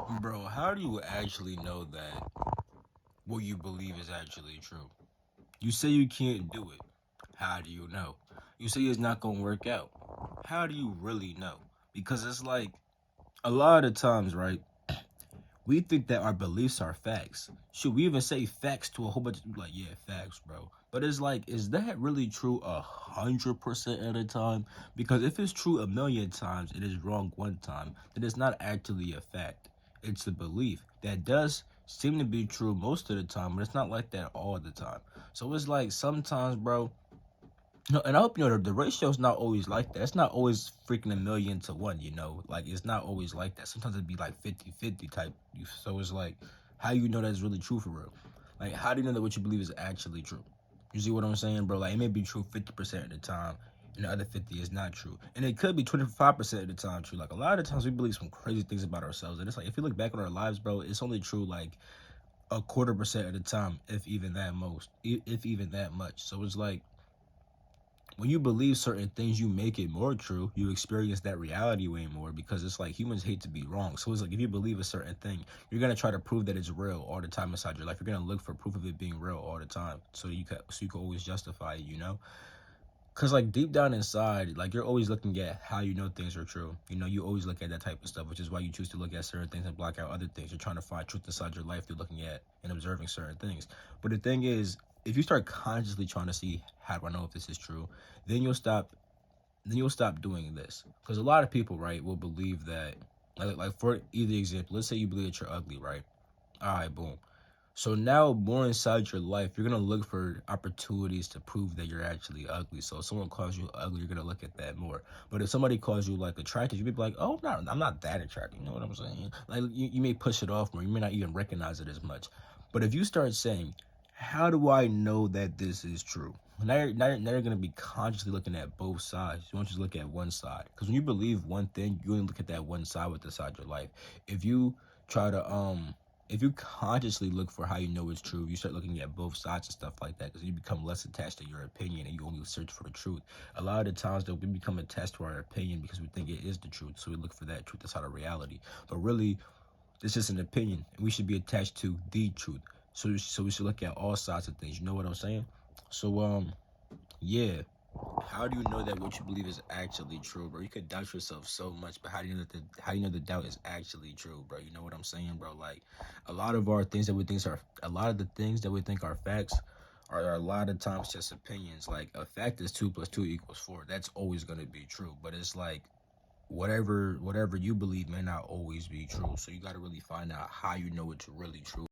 Bro, how do you actually know that what you believe is actually true? You say you can't do it. How do you know? You say it's not gonna work out. How do you really know? Because it's like a lot of times, right? We think that our beliefs are facts. Should we even say facts to a whole bunch of people? Like, yeah, facts, bro. But it's like, is that really true 100% of the time? Because if it's true a million times, it is wrong one time. Then it's not actually a fact. It's a belief that does seem to be true most of the time, but it's not like that all the time. So it's like sometimes, bro, no, and I hope you know the ratio's not always like that. It's not always freaking a million to one, you know? Like, it's not always like that. Sometimes it'd be like 50-50 type. So it's like, how you know that's really true for real? Like, how do you know that what you believe is actually true? You see what I'm saying, bro? Like, it may be true 50% of the time, and the other 50 is not true. And it could be 25% of the time true. Like, a lot of times we believe some crazy things about ourselves. And it's like, if you look back on our lives, bro, it's only true like a quarter percent of the time, if even that most, if even that much. So it's like, when you believe certain things, you make it more true. You experience that reality way more because it's like humans hate to be wrong. So it's like if you believe a certain thing, you're gonna try to prove that it's real all the time inside your life. You're gonna look for proof of it being real all the time, so you can always justify it. You know, because like deep down inside, like you're always looking at how you know things are true. You know, you always look at that type of stuff, which is why you choose to look at certain things and block out other things. You're trying to find truth inside your life through looking at and observing certain things. But the thing is, if you start consciously trying to see how do I know if this is true, then you'll stop doing this. Because a lot of people, right, will believe that, like for either example, let's say you believe that you're ugly, right? All right, boom. So now, more inside your life, you're gonna look for opportunities to prove that you're actually ugly. So if someone calls you ugly, you're gonna look at that more. But if somebody calls you like attractive, you may be like, "Oh, I'm not that attractive." You know what I'm saying? Like you may push it off more. You may not even recognize it as much. But if you start saying, "How do I know that this is true?" Now you're gonna be consciously looking at both sides. You won't just look at one side. Because when you believe one thing, you only look at that one side with inside your life. If you try to if you consciously look for how you know it's true, you start looking at both sides and stuff like that because you become less attached to your opinion and you only search for the truth. A lot of the times, though, we become attached to our opinion because we think it is the truth, so we look for that truth inside of reality. But really, it's just an opinion, and we should be attached to the truth. So we should look at all sides of things. You know what I'm saying? So yeah. How do you know that what you believe is actually true, bro? You could doubt yourself so much, but how do you know the doubt is actually true, bro? You know what I'm saying, bro? Like a lot of the things that we think are facts are a lot of times just opinions. Like a fact is 2 + 2 = 4. That's always gonna be true. But it's like whatever you believe may not always be true. So you gotta really find out how you know it's really true.